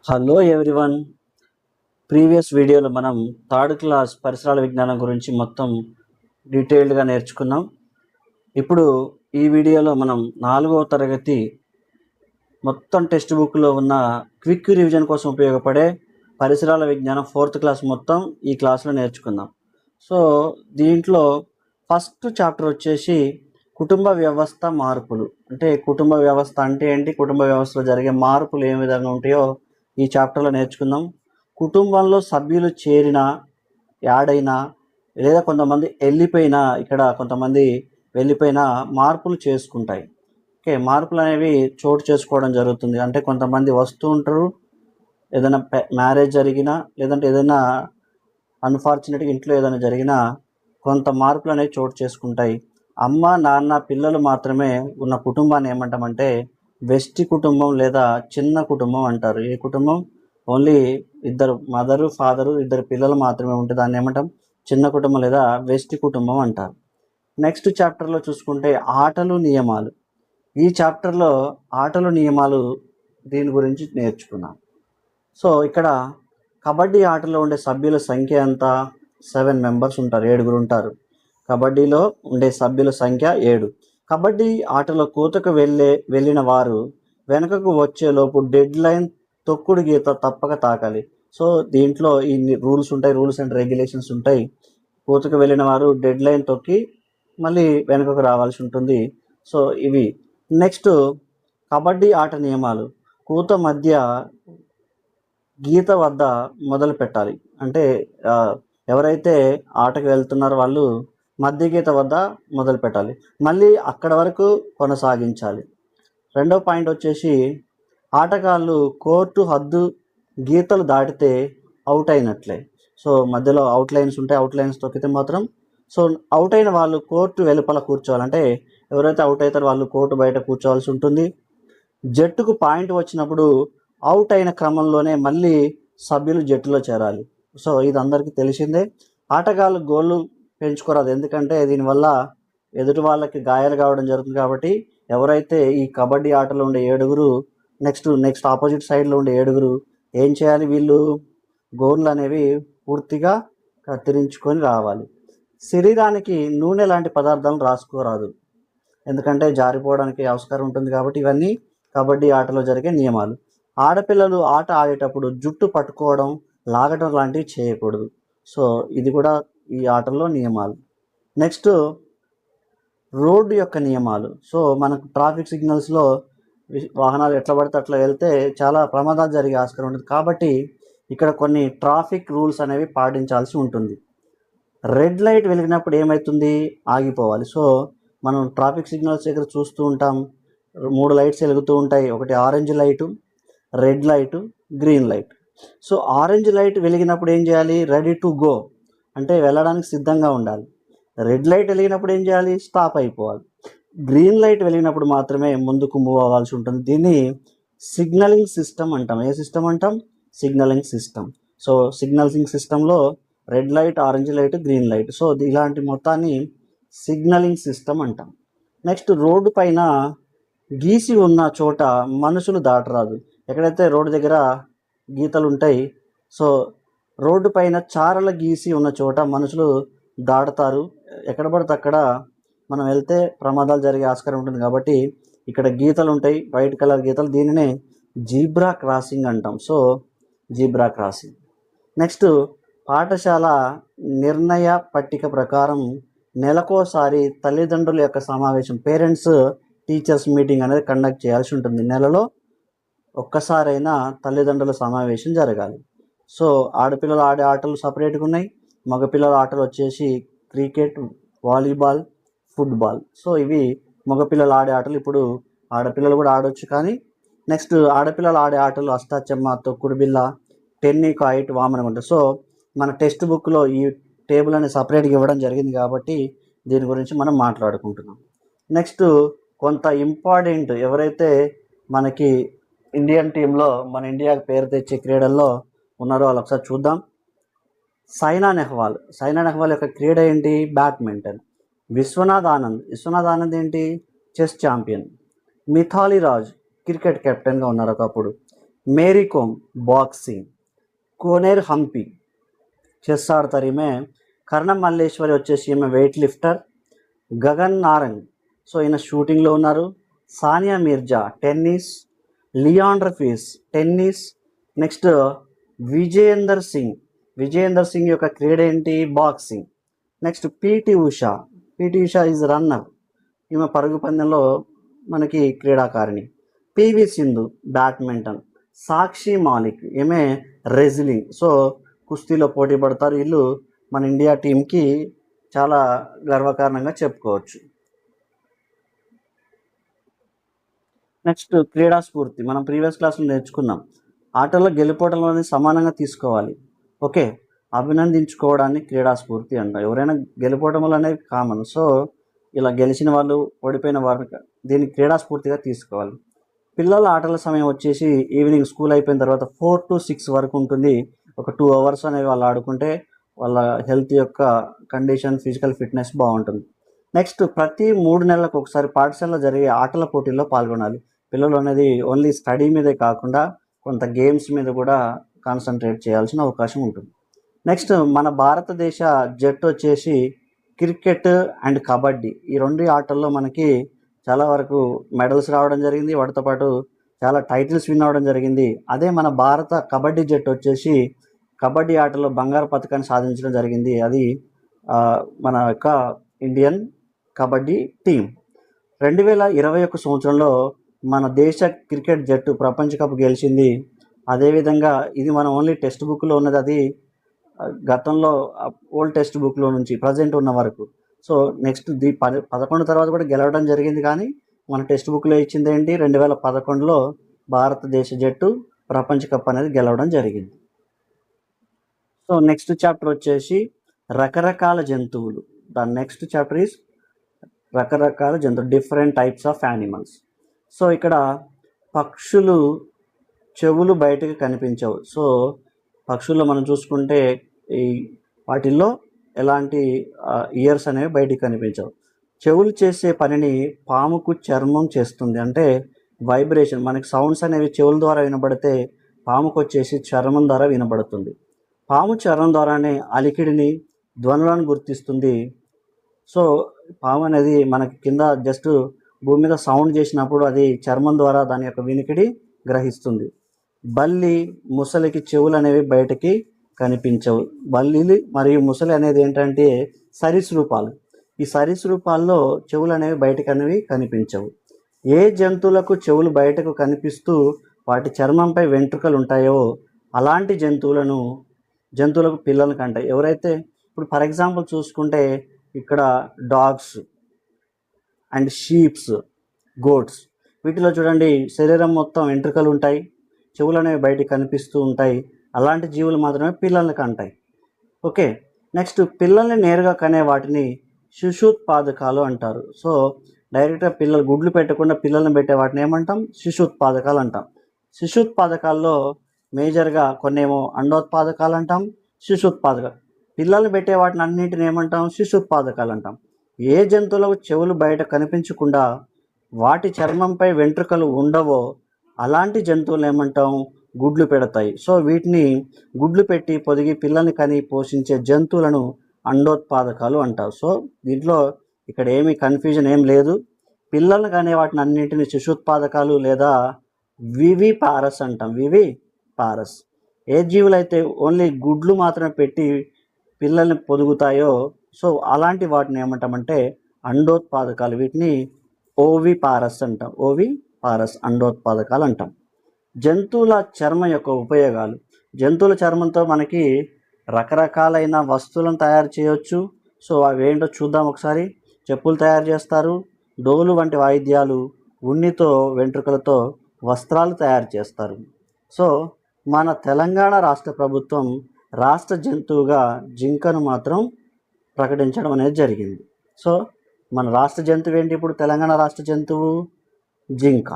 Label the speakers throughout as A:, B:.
A: Hello everyone. Previous వీడియోలో మనం third class పరిసరాల విజ్ఞానం గురించి మొత్తం డీటెయిల్డ్గా నేర్చుకున్నాం. ఇప్పుడు ఈ వీడియోలో మనం 4వ తరగతి మొత్తం టెక్స్ట్ బుక్లో ఉన్న క్విక్ రివిజన్ కోసం ఉపయోగపడే పరిసరాల విజ్ఞానం 4th క్లాస్ మొత్తం ఈ క్లాస్లో నేర్చుకుందాం. సో దీంట్లో ఫస్ట్ చాప్టర్ వచ్చేసి కుటుంబ వ్యవస్థ మార్పులు. అంటే కుటుంబ వ్యవస్థ అంటే ఏంటి, కుటుంబ వ్యవస్థలో జరిగే మార్పులు ఏ విధంగా ఉంటాయో ఈ చాప్టర్లో నేర్చుకుందాం. కుటుంబంలో సభ్యులు చేరినా, యాడ్ అయినా, లేదా కొంతమంది వెళ్ళిపోయినా, ఇక్కడ కొంతమంది వెళ్ళిపోయినా మార్పులు చేసుకుంటాయి. ఓకే, మార్పులు అనేవి చోటు చేసుకోవడం జరుగుతుంది. అంటే కొంతమంది వస్తూ ఉంటారు, ఏదైనా మ్యారేజ్ జరిగినా, లేదంటే ఏదైనా అన్ఫార్చునేట్గా ఇంట్లో ఏదైనా జరిగినా కొంత మార్పులు అనేవి చోటు చేసుకుంటాయి. అమ్మ, నాన్న, పిల్లలు మాత్రమే ఉన్న కుటుంబాన్ని ఏమంటామంటే వెస్టి కుటుంబం లేదా చిన్న కుటుంబం అంటారు. ఈ కుటుంబం ఓన్లీ ఇద్దరు, మదరు, ఫాదరు, ఇద్దరు పిల్లలు మాత్రమే ఉంటే దాన్ని ఏమంటాం చిన్న కుటుంబం లేదా వెస్టి కుటుంబం అంటారు. నెక్స్ట్ చాప్టర్లో చూసుకుంటే ఆటలు, నియమాలు. ఈ చాప్టర్లో ఆటలు, నియమాలు దీని గురించి నేర్చుకున్నాం. సో ఇక్కడ కబడ్డీ ఆటలో ఉండే సభ్యుల సంఖ్య ఎంత? 7 మెంబర్స్ ఉంటారు, 7 ఉంటారు. కబడ్డీలో ఉండే సభ్యుల సంఖ్య 7. కబడ్డీ ఆటలో కూతకు వెళ్ళిన వారు వెనుకకు వచ్చేలోపు డెడ్ లైన్ తొక్కుడు గీత తప్పక తాకాలి. సో దీంట్లో ఈ రూల్స్ ఉంటాయి, రూల్స్ అండ్ రెగ్యులేషన్స్ ఉంటాయి. కూతకు వెళ్ళిన వారు డెడ్ లైన్ తొక్కి మళ్ళీ వెనుకకు రావాల్సి ఉంటుంది. సో ఇవి. నెక్స్ట్ కబడ్డీ ఆట నియమాలు. కూత మధ్య గీత వద్ద మొదలు పెట్టాలి. అంటే ఎవరైతే ఆటకు వెళ్తున్నారో వాళ్ళు మధ్య గీత వద్ద మొదలు పెట్టాలి, మళ్ళీ అక్కడ వరకు కొనసాగించాలి. రెండో పాయింట్ వచ్చేసి ఆటగాళ్ళు కోర్టు హద్దు గీతలు దాటితే అవుట్ అయినట్లే. సో మధ్యలో అవుట్ లైన్స్ ఉంటాయి, అవుట్ లైన్స్ తొక్కితే మాత్రం సో అవుట్ అయిన వాళ్ళు కోర్టు వెలుపల కూర్చోవాలంటే ఎవరైతే అవుట్ అవుతారో వాళ్ళు కోర్టు బయట కూర్చోవాల్సి ఉంటుంది. జట్టుకు పాయింట్ వచ్చినప్పుడు అవుట్ అయిన క్రమంలోనే మళ్ళీ సభ్యులు జట్టులో చేరాలి. సో ఇది అందరికీ తెలిసిందే. ఆటగాళ్ళు గోళ్ళు పెంచుకోరాదు, ఎందుకంటే దీనివల్ల ఎదుటి వాళ్ళకి గాయాలు కావడం జరుగుతుంది. కాబట్టి ఎవరైతే ఈ కబడ్డీ ఆటలో ఉండే 7 నెక్స్ట్ ఆపోజిట్ సైడ్లో ఉండే 7 ఏం చేయాలి, వీళ్ళు గోళ్ళు అనేవి పూర్తిగా కత్తిరించుకొని రావాలి. శరీరానికి నూనె లాంటి పదార్థాలను రాసుకోరాదు, ఎందుకంటే జారిపోవడానికి ఆస్కారం ఉంటుంది. కాబట్టి ఇవన్నీ కబడ్డీ ఆటలో జరిగే నియమాలు. ఆడపిల్లలు ఆట ఆడేటప్పుడు జుట్టు పట్టుకోవడం, లాగటం లాంటివి చేయకూడదు. సో ఇది కూడా ఈ ఆటల్లో నియమాలు. నెక్స్ట్ రోడ్డు యొక్క నియమాలు. సో మనకు ట్రాఫిక్ సిగ్నల్స్లో వాహనాలు ఎట్లా పడితే అట్లా వెళ్తే చాలా ప్రమాదాలు జరిగే ఆస్కారం ఉంటుంది. కాబట్టి ఇక్కడ కొన్ని ట్రాఫిక్ రూల్స్ అనేవి పాటించాల్సి ఉంటుంది. రెడ్ లైట్ వెలిగినప్పుడు ఏమవుతుంది, ఆగిపోవాలి. సో మనం ట్రాఫిక్ సిగ్నల్స్ దగ్గర చూస్తూ ఉంటాం, 3 లైట్స్ వెలుగుతూ ఉంటాయి. ఒకటి orange light, red light, green light. So orange light వెలిగినప్పుడు ఏం చేయాలి, రెడీ టు గో అంటే వెళ్ళడానికి సిద్ధంగా ఉండాలి. రెడ్ లైట్ వెలిగినప్పుడు ఏం చేయాలి, స్టాప్ అయిపోవాలి. గ్రీన్ లైట్ వెలిగినప్పుడు మాత్రమే ముందుకు మూవ్ అవ్వాల్సి ఉంటుంది. దీన్ని సిగ్నలింగ్ సిస్టమ్ అంటాం. ఏ సిస్టమ్ అంటాం, సిగ్నలింగ్ సిస్టమ్. సో సిగ్నలింగ్ సిస్టంలో red light, orange light, green light, so ఇలాంటి మొత్తాన్ని సిగ్నలింగ్ సిస్టమ్ అంటాం. నెక్స్ట్ రోడ్డు పైన గీసి ఉన్న చోట మనుషులు దాటరాదు. ఎక్కడైతే రోడ్డు దగ్గర గీతలు ఉంటాయి, సో రోడ్డు పైన చారల గీసి ఉన్న చోట మనుషులు దాటుతారు. ఎక్కడ పడితే అక్కడ మనం వెళ్తే ప్రమాదాలు జరిగే ఆస్కారం ఉంటుంది. కాబట్టి ఇక్కడ గీతలు ఉంటాయి, వైట్ కలర్ గీతలు, దీనినే జీబ్రా క్రాసింగ్ అంటాం. So zebra crossing. నెక్స్ట్ పాఠశాల నిర్ణయ పట్టిక ప్రకారం నెలకోసారి తల్లిదండ్రుల యొక్క సమావేశం, పేరెంట్స్ టీచర్స్ మీటింగ్ అనేది కండక్ట్ చేయాల్సి ఉంటుంది. నెలలో ఒక్కసారైనా తల్లిదండ్రుల సమావేశం జరగాలి. సో ఆడపిల్లలు ఆడే ఆటలు సపరేట్గా ఉన్నాయి, మగపిల్లల ఆటలు వచ్చేసి క్రికెట్, వాలీబాల్, ఫుట్బాల్. సో ఇవి మగపిల్లలు ఆడే ఆటలు. ఇప్పుడు ఆడపిల్లలు కూడా ఆడవచ్చు, కానీ నెక్స్ట్ ఆడపిల్లలు ఆడే ఆటలు అష్టాచెమ్మ, తొక్కుడు బిళ్ళ, టెన్నికాయిట్, వామనగుంట. సో మన టెక్స్ట్ బుక్లో ఈ టేబుల్ అనేది సపరేట్గా ఇవ్వడం జరిగింది కాబట్టి దీని గురించి మనం మాట్లాడుకుంటున్నాం. నెక్స్ట్ కొంత ఇంపార్టెంట్ ఎవరైతే మనకి ఇండియన్ టీంలో మన ఇండియాకి పేరు తెచ్చే క్రీడల్లో ఉన్నారో వాళ్ళు ఒకసారి చూద్దాం. సైనా నెహ్వాల్ యొక్క క్రీడ ఏంటి, బ్యాడ్మింటన్. విశ్వనాథ్ ఆనంద్ ఏంటి, chess champion. Mithali Raj cricket కెప్టెన్గా ఉన్నారు ఒకప్పుడు. మేరీ కోమ్ బాక్సింగ్, కోనేరు హంపి చెస్ ఆడతారు ఈమె, కర్ణం మల్లేశ్వరి వచ్చేసి ఈమె weight lifter, Gagan Narang so ఈయన షూటింగ్లో ఉన్నారు, Sania Mirza tennis, Leander Paes tennis, next Vijender Singh యొక్క క్రీడ ఏంటి, boxing. Next PT Usha is runner, ఈమె పరుగు పందెంలో మనకి క్రీడాకారిణి. పివి సింధు బ్యాడ్మింటన్, సాక్షి మాలిక్ ఈమె రెజ్లింగ్ సో కుస్తీలో పోటీ పడతారు. వీళ్ళు మన ఇండియా టీంకి చాలా గర్వకారణంగా చెప్పుకోవచ్చు. నెక్స్ట్ క్రీడా స్ఫూర్తి, మనం ప్రీవియస్ క్లాస్లో నేర్చుకున్నాం, ఆటల్లో గెలుపోవడంలోని సమానంగా తీసుకోవాలి. ఓకే, అభినందించుకోవడాన్ని క్రీడా స్ఫూర్తి అంటారు. ఎవరైనా గెలుపోవడం అనేది కామన్, సో ఇలా గెలిచిన వాళ్ళు ఓడిపోయిన వారు దీన్ని క్రీడా స్ఫూర్తిగా తీసుకోవాలి. పిల్లల ఆటల సమయం వచ్చేసి ఈవినింగ్ స్కూల్ అయిపోయిన తర్వాత 4 to 6 వరకు ఉంటుంది. ఒక 2 hours అనేవి వాళ్ళు ఆడుకుంటే వాళ్ళ హెల్త్ యొక్క కండిషన్, ఫిజికల్ ఫిట్నెస్ బాగుంటుంది. నెక్స్ట్ ప్రతి 3 నెలలకు ఒకసారి పాఠశాలలో జరిగే ఆటల పోటీల్లో పాల్గొనాలి. పిల్లలు అనేది ఓన్లీ స్టడీ మీదే కాకుండా కొంత గేమ్స్ మీద కూడా కాన్సన్ట్రేట్ చేయాల్సిన అవకాశం ఉంటుంది. నెక్స్ట్ మన భారతదేశ జట్టు వచ్చేసి క్రికెట్ అండ్ కబడ్డీ ఈ 2 ఆటల్లో మనకి చాలా వరకు మెడల్స్ రావడం జరిగింది, వాటితో పాటు చాలా టైటిల్స్ విన్ అవ్వడం జరిగింది. అదే మన భారత కబడ్డీ జట్టు వచ్చేసి కబడ్డీ ఆటలో బంగారు పథకాన్ని సాధించడం జరిగింది. అది మన యొక్క ఇండియన్ కబడ్డీ టీం. 2021 సంవత్సరంలో మన దేశ క్రికెట్ జట్టు ప్రపంచ కప్ గెలిచింది. అదేవిధంగా ఇది మన ఓన్లీ టెక్స్ట్ బుక్లో ఉన్నది, అది గతంలో ఓల్డ్ టెక్స్ట్ బుక్లో నుంచి ప్రజెంట్ ఉన్న వరకు. సో నెక్స్ట్ 11 తర్వాత కూడా గెలవడం జరిగింది, కానీ మన టెక్స్ట్ బుక్లో ఇచ్చింది ఏంటి, 2011లో భారతదేశ జట్టు ప్రపంచ కప్ అనేది గెలవడం జరిగింది. సో నెక్స్ట్ చాప్టర్ వచ్చేసి రకరకాల జంతువులు. ద నెక్స్ట్ చాప్టర్ ఈస్ రకరకాల జంతువులు, different types of animals. So ఇక్కడ పక్షులు చెవులు బయటకు కనిపించవు. సో పక్షుల్లో మనం చూసుకుంటే ఈ వాటిల్లో ఎలాంటి ఇయర్స్ అనేవి బయటికి కనిపించవు. చెవులు చేసే పనిని పాముకు చర్మం చేస్తుంది, అంటే వైబ్రేషన్, మనకి సౌండ్స్ అనేవి చెవుల ద్వారా వినబడితే పాముకు వచ్చేసి చర్మం ద్వారా వినబడుతుంది. పాము చర్మం ద్వారానే అలికిడిని, ధ్వనులను గుర్తిస్తుంది. సో పాము అనేది మనకి కింద జస్ట్ భూమి మీద సౌండ్ చేసినప్పుడు అది చర్మం ద్వారా దాని యొక్క వినికిడి గ్రహిస్తుంది. బల్లి, ముసలికి చెవులు అనేవి బయటకి కనిపించవు. బల్లి మరియు ముసలి అనేది ఏంటంటే సరీసృపాలు. ఈ సరీసృపాల్లో చెవులు అనేవి బయటకు అనేవి కనిపించవు. ఏ జంతువులకు చెవులు బయటకు కనిపిస్తూ వాటి చర్మంపై వెంట్రుకలు ఉంటాయో అలాంటి జంతువులకు పిల్లలు కంటాయి. ఎవరైతే ఇప్పుడు ఫర్ ఎగ్జాంపుల్ చూసుకుంటే ఇక్కడ డాగ్స్ అండ్ షీప్స్, గోట్స్, వీటిలో చూడండి శరీరం మొత్తం వెంట్రుకలు ఉంటాయి, చెవులు అనేవి బయటికి కనిపిస్తూ ఉంటాయి. అలాంటి జీవులు మాత్రమే పిల్లల్ని కంటాయి. ఓకే, నెక్స్ట్ పిల్లల్ని నేరుగా కనే వాటిని శిశుత్పాదకాలు అంటారు. సో డైరెక్ట్గా పిల్లలు గుడ్లు పెట్టకుండా పిల్లల్ని పెట్టే వాటిని ఏమంటాం, శిశుత్పాదకాలు అంటాం. శిశుత్పాదకాల్లో మేజర్గా కొన్ని ఏమో అండోత్పాదకాలు అంటాం, శిశుత్పాదకాలు. పిల్లల్ని పెట్టే వాటిని అన్నింటిని ఏమంటాం, శిశుత్పాదకాలు అంటాం. ఏ జంతువులకు చెవులు బయట కనిపించకుండా వాటి చర్మంపై వెంట్రుకలు ఉండవో అలాంటి జంతువులు ఏమంటాం, గుడ్లు పెడతాయి. సో వీటిని గుడ్లు పెట్టి పొదిగి పిల్లల్ని కని పోషించే జంతువులను అండోత్పాదకాలు అంటారు. సో దీంట్లో ఇక్కడ ఏమీ కన్ఫ్యూజన్ ఏం లేదు. పిల్లల్ని కనే వాటిని అన్నింటిని శిశుత్పాదకాలు లేదా వివిపారస్ అంటాం. వివిపారస్. ఏ జీవులైతే ఓన్లీ గుడ్లు మాత్రమే పెట్టి పిల్లల్ని పొదుగుతాయో సో అలాంటి వాటిని ఏమంటామంటే అండోత్పాదకాలు. వీటిని ఓవిపారస్ అంటాం. ఓవిపారస్ అండోత్పాదకాలు అంటాం. జంతువుల చర్మం యొక్క ఉపయోగాలు. జంతువుల చర్మంతో మనకి రకరకాలైన వస్తువులను తయారు చేయవచ్చు. సో అవి ఏంటో చూద్దాం ఒకసారి. చెప్పులు తయారు చేస్తారు, డోలు వంటి వాయిద్యాలు, ఉన్నితో వెంట్రుకలతో వస్త్రాలు తయారు చేస్తారు. సో మన తెలంగాణ రాష్ట్ర ప్రభుత్వం రాష్ట్ర జంతువుగా జింకను మాత్రం ప్రకటించడం అనేది జరిగింది. సో మన రాష్ట్ర జంతువు ఏంటి ఇప్పుడు, తెలంగాణ రాష్ట్ర జంతువు జింక.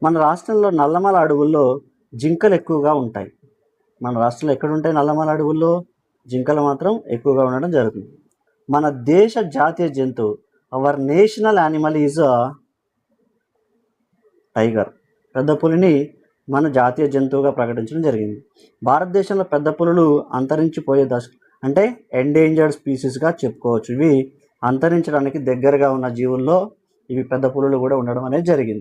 A: మన రాష్ట్రంలో నల్లమల అడవుల్లో జింకలు ఎక్కువగా ఉంటాయి. మన రాష్ట్రంలో ఎక్కడుంటాయి నల్లమల అడవుల్లో, జింకలు మాత్రం ఎక్కువగా ఉండడం జరుగుతుంది. మన దేశ జాతీయ జంతువు, our national animal is tiger. పెద్ద పులిని మన జాతీయ జంతువుగా ప్రకటించడం జరిగింది. భారతదేశంలో పెద్ద పులులు అంతరించిపోయే అంటే ఎండేంజర్డ్ స్పీసీస్గా చెప్పుకోవచ్చు. ఇవి అంతరించడానికి దగ్గరగా ఉన్న జీవుల్లో ఇవి పెద్ద పులులు కూడా ఉండడం అనేది జరిగింది.